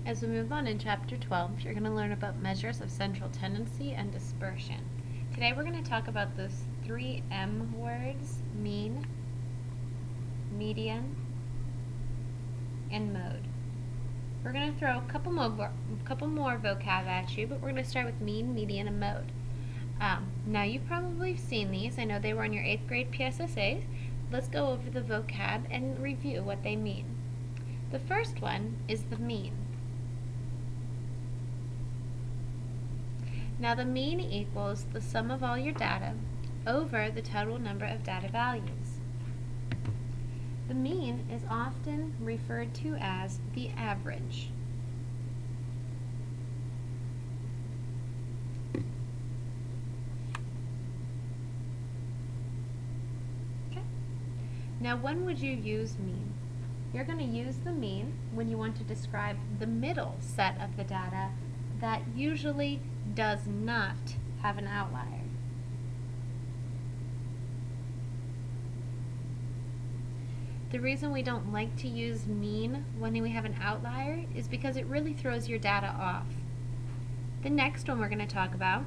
As we move on in Chapter 12, you're going to learn about measures of central tendency and dispersion. Today we're going to talk about those three M words: mean, median, and mode. We're going to throw a couple more vocab at you, but we're going to start with mean, median, and mode. Now you've probably seen these. I know they were on your 8th grade PSSAs. Let's go over the vocab and review what they mean. The first one is the mean. Now the mean equals the sum of all your data over the total number of data values. The mean is often referred to as the average. Okay. Now when would you use mean? You're going to use the mean when you want to describe the middle set of the data that usually does not have an outlier. The reason we don't like to use mean when we have an outlier is because it really throws your data off. The next one we're going to talk about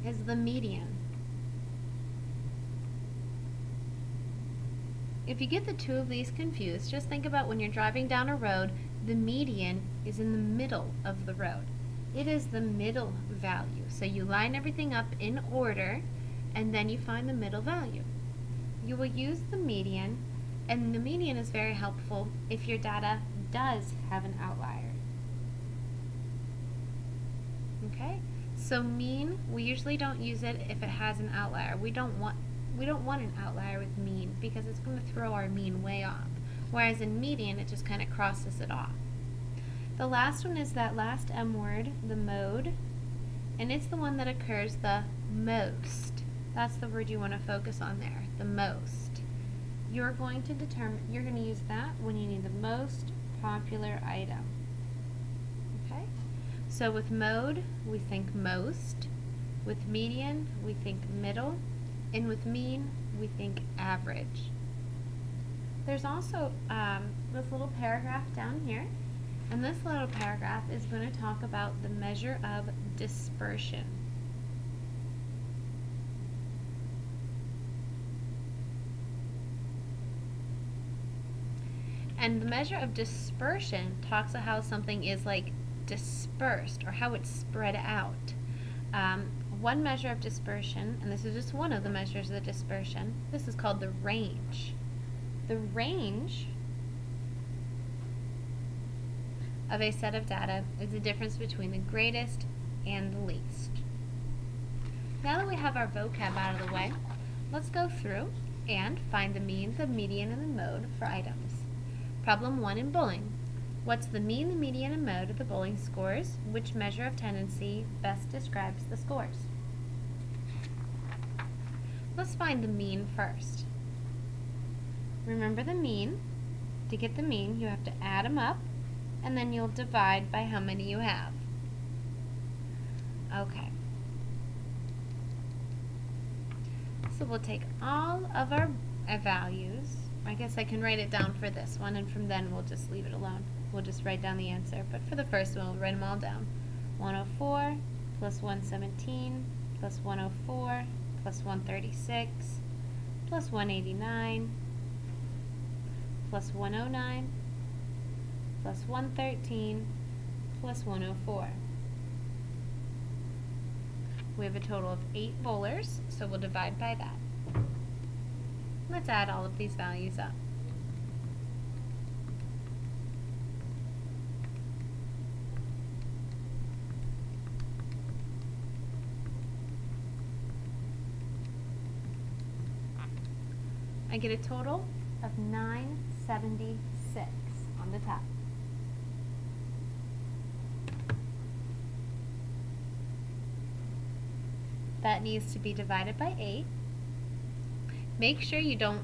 is the median. If you get the two of these confused, just think about when you're driving down a road, the median is in the middle of the road. It is the middle value. So you line everything up in order and then you find the middle value. You will use the median, and the median is very helpful if your data does have an outlier. Okay? So mean, we usually don't use it if it has an outlier. We don't want an outlier with mean because it's going to throw our mean way off. Whereas in median, it just kind of crosses it off. The last one is that last M word, the mode, and it's the one that occurs the most. That's the word you want to focus on there, the most. You're going to use that when you need the most popular item. Okay? So with mode, we think most. With median, we think middle. And with mean, we think average. There's also this little paragraph down here. And this little paragraph is going to talk about the measure of dispersion. And the measure of dispersion talks about how something is like dispersed or how it's spread out. One measure of dispersion, and this is just one of the measures of the dispersion, this is called the range. The range of a set of data is the difference between the greatest and the least. Now that we have our vocab out of the way, let's go through and find the mean, the median, and the mode for items. Problem 1 in bowling. What's the mean, the median, and mode of the bowling scores? Which measure of tendency best describes the scores? Let's find the mean first. Remember the mean. To get the mean, you have to add them up, and then you'll divide by how many you have. Okay. So we'll take all of our values. I guess I can write it down for this one, and from then we'll just leave it alone. We'll just write down the answer. But for the first one, we'll write them all down. 104 plus 117 plus 104 plus 136 plus 189 plus 109 plus 113 plus 104. We have a total of 8 bowlers, so we'll divide by that. Let's add all of these values up. I get a total of 976 on the top. That needs to be divided by 8. Make sure you don't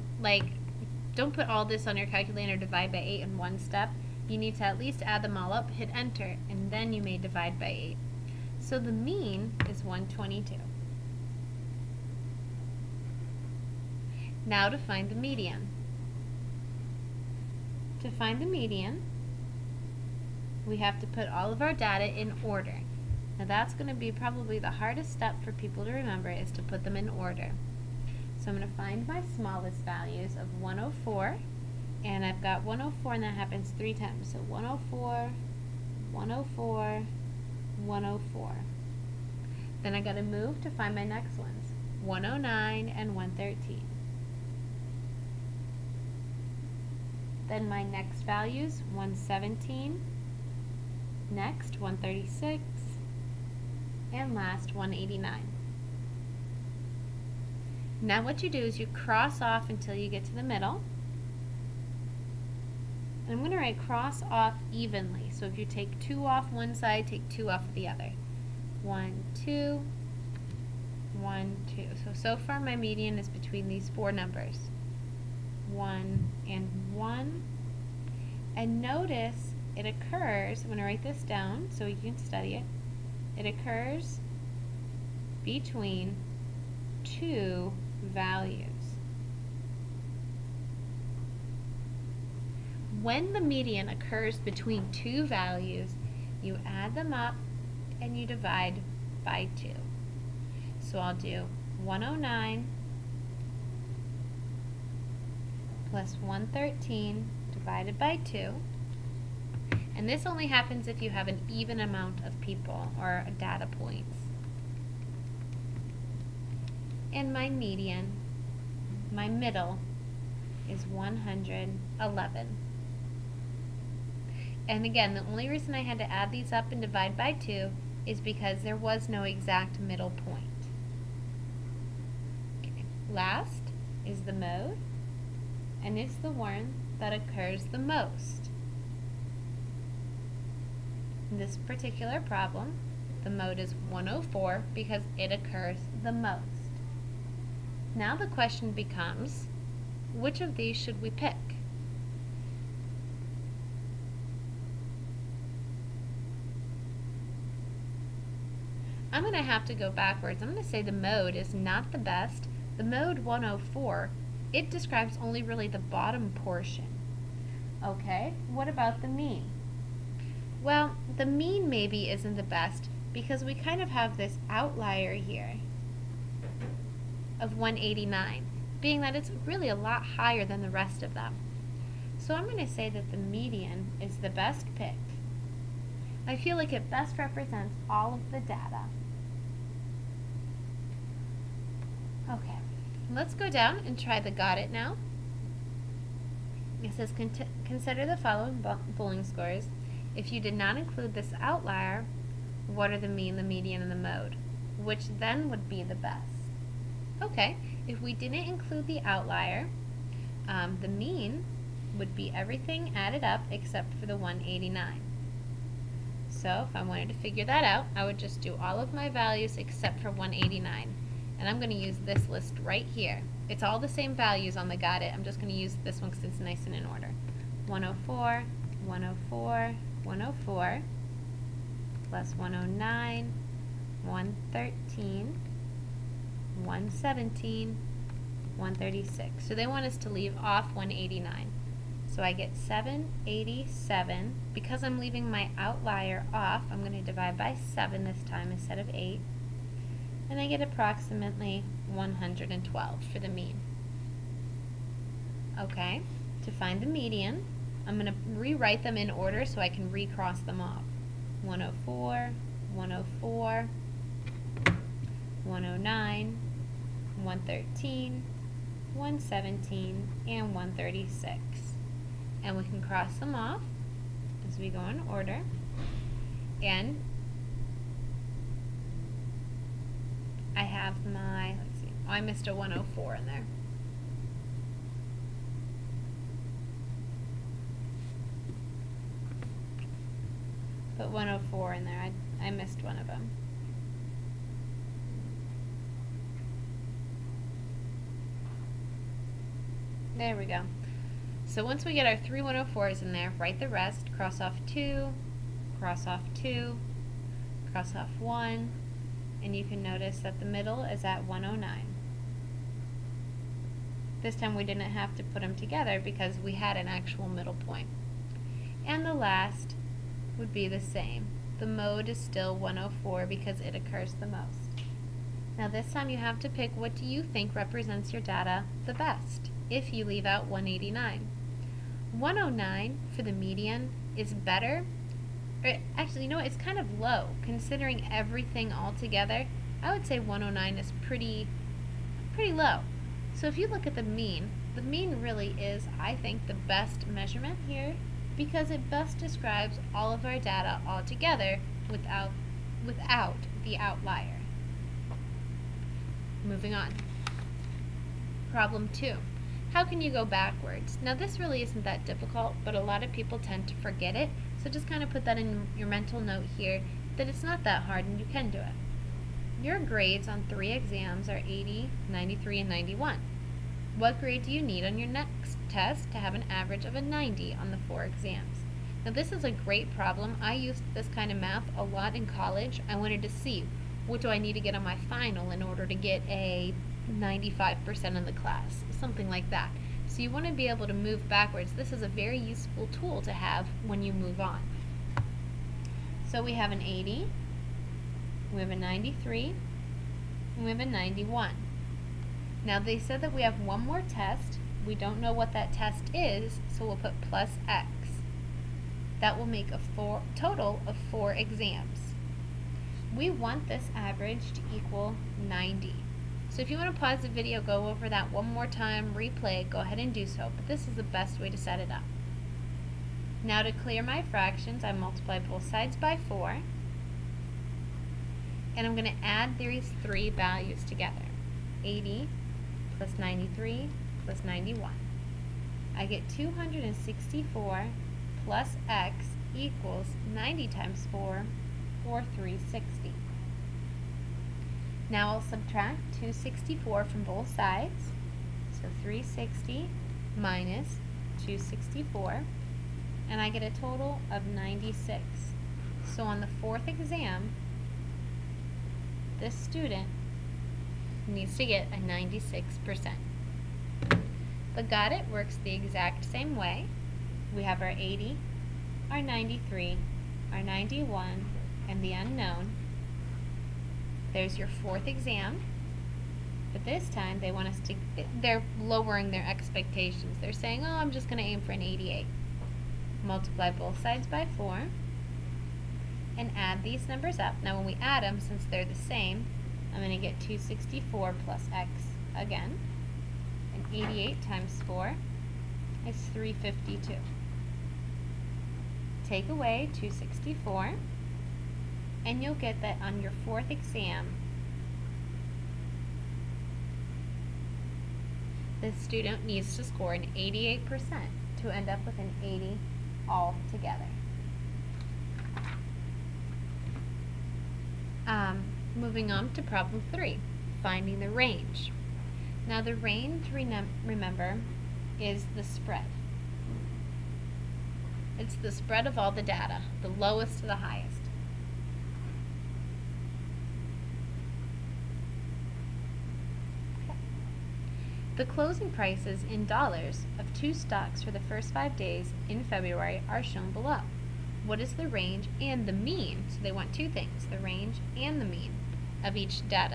put all this on your calculator, divide by 8 in one step. You need to at least add them all up, hit enter, and then you may divide by 8. So the mean is 122. Now to find the median. To find the median, we have to put all of our data in order. Now that's going to be probably the hardest step for people to remember, is to put them in order. So I'm going to find my smallest values of 104, and I've got 104, and that happens 3 times. So 104, 104, 104. Then I got to move to find my next ones, 109 and 113. Then my next values, 117, next 136, and last 189. Now what you do is you cross off until you get to the middle. And I'm going to write cross off evenly. So if you take 2 off one side, take 2 off the other. 1, 2, 1, 2. So far my median is between these 4 numbers. 1 and 1. And notice it occurs, I'm going to write this down so you can study it. It occurs between 2 values. When the median occurs between 2 values, you add them up and you divide by 2. So I'll do 109 plus 113 divided by 2. And this only happens if you have an even amount of people or data points. And my median, my middle, is 111. And again, the only reason I had to add these up and divide by 2 is because there was no exact middle point. Okay. Last is the mode, and it's the one that occurs the most. In this particular problem, the mode is 104 because it occurs the most. Now the question becomes, which of these should we pick? I'm going to have to go backwards. I'm going to say the mode is not the best. The mode 104, it describes only really the bottom portion. Okay, what about the mean? Well, the mean maybe isn't the best because we kind of have this outlier here of 189, being that it's really a lot higher than the rest of them. So I'm going to say that the median is the best pick. I feel like it best represents all of the data. Okay, let's go down and try the got it now. It says consider the following Bowling scores. If you did not include this outlier, what are the mean, the median, and the mode? Which then would be the best? Okay, if we didn't include the outlier, the mean would be everything added up except for the 189. So if I wanted to figure that out, I would just do all of my values except for 189. And I'm going to use this list right here. It's all the same values on the got it. I'm just going to use this one because it's nice and in order. 104, 104, 104, plus 109, 113, 117, 136. So they want us to leave off 189. So I get 787. Because I'm leaving my outlier off, I'm going to divide by 7 this time instead of 8. And I get approximately 112 for the mean. Okay, to find the median, I'm going to rewrite them in order so I can recross them off. 104, 104, 109, 113, 117, and 136. And we can cross them off as we go in order. And I have my, let's see, oh, I missed a 104 in there. Put 104 in there. I missed one of them. There we go. So once we get our 3 104s in there, write the rest, cross off 2, cross off 2, cross off 1, and you can notice that the middle is at 109. This time we didn't have to put them together because we had an actual middle point. And the last would be the same. The mode is still 104 because it occurs the most. Now this time you have to pick what do you think represents your data the best if you leave out 189. 109 for the median is better, or actually, you know what, it's kind of low considering everything all together. I would say 109 is pretty low. So if you look at the mean really is, I think, the best measurement here because it best describes all of our data all together without the outlier. Moving on. Problem 2. How can you go backwards? Now this really isn't that difficult, but a lot of people tend to forget it, so just kind of put that in your mental note here that it's not that hard and you can do it. Your grades on 3 exams are 80, 93, and 91. What grade do you need on your next test to have an average of a 90 on the 4 exams? Now this is a great problem. I used this kind of math a lot in college. I wanted to see what do I need to get on my final in order to get a 95% in the class, something like that. So you want to be able to move backwards. This is a very useful tool to have when you move on. So we have an 80, we have a 93, and we have a 91. Now they said that we have one more test. We don't know what that test is, so we'll put plus X. That will make a total of 4 exams. We want this average to equal 90. So if you want to pause the video, go over that one more time, replay it, go ahead and do so, but this is the best way to set it up. Now to clear my fractions, I multiply both sides by 4, and I'm going to add these 3 values together. 80 plus 93 plus 91. I get 264 plus X equals 90 times 4, or 360. Now I'll subtract 264 from both sides, so 360 minus 264, and I get a total of 96. So on the 4th exam, this student needs to get a 96%. The got it works the exact same way. We have our 80, our 93, our 91, and the unknown. There's your 4th exam, but this time they want us to, they're lowering their expectations. They're saying, oh, I'm just going to aim for an 88. Multiply both sides by 4 and add these numbers up. Now when we add them, since they're the same, I'm going to get 264 plus X again, and 88 times 4 is 352. Take away 264, and you'll get that on your 4th exam, the student needs to score an 88% to end up with an 80 altogether. Moving on to problem 3, finding the range. Now the range, remember, is the spread. It's the spread of all the data, the lowest to the highest. Okay. The closing prices in dollars of 2 stocks for the first 5 days in February are shown below. What is the range and the mean? So they want 2 things, the range and the mean of each set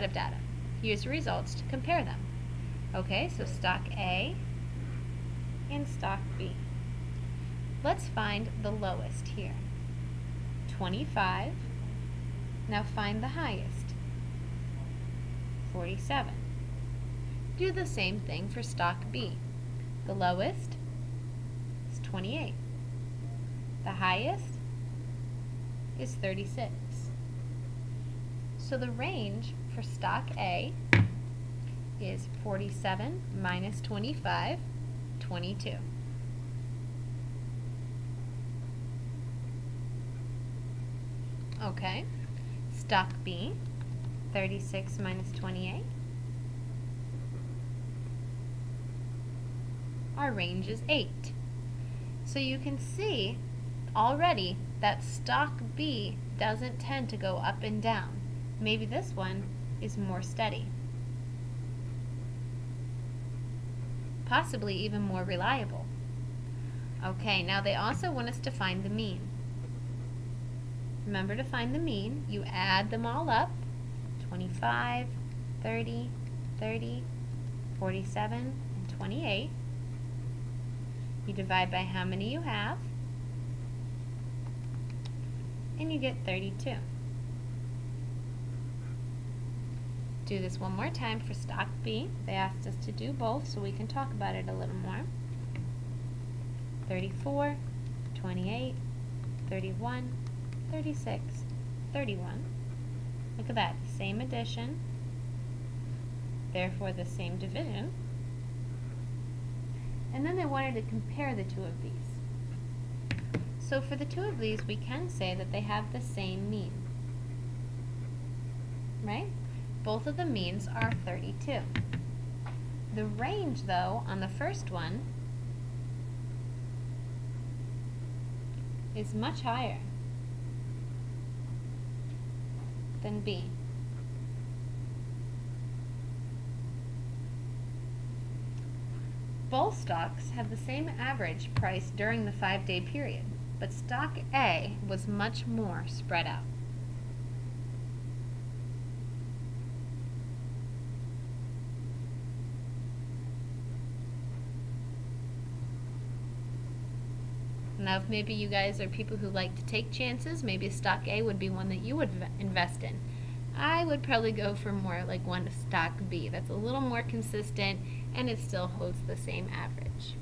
of data. Use the results to compare them. Okay, so stock A and stock B. Let's find the lowest here. 25. Now find the highest. 47. Do the same thing for stock B. The lowest is 28. The highest is 36. So the range for stock A is 47 minus 25, 22. Okay, stock B, 36 minus 28. Our range is 8. So you can see already that stock B doesn't tend to go up and down. Maybe this one is more steady. Possibly even more reliable. Okay, now they also want us to find the mean. Remember to find the mean. You add them all up, 25, 30, 30, 47, and 28. You divide by how many you have, and you get 32. Do this one more time for stock B. They asked us to do both, so we can talk about it a little more. 34, 28, 31, 36, 31. Look at that, same addition, therefore the same division. And then they wanted to compare the two of these. So for the two of these, we can say that they have the same mean, right? Both of the means are 32. The range, though, on the first one is much higher than B. Both stocks have the same average price during the 5-day period, but stock A was much more spread out. Now, if maybe you guys are people who like to take chances, maybe stock A would be one that you would invest in. I would probably go for more like one stock B. That's a little more consistent and it still holds the same average.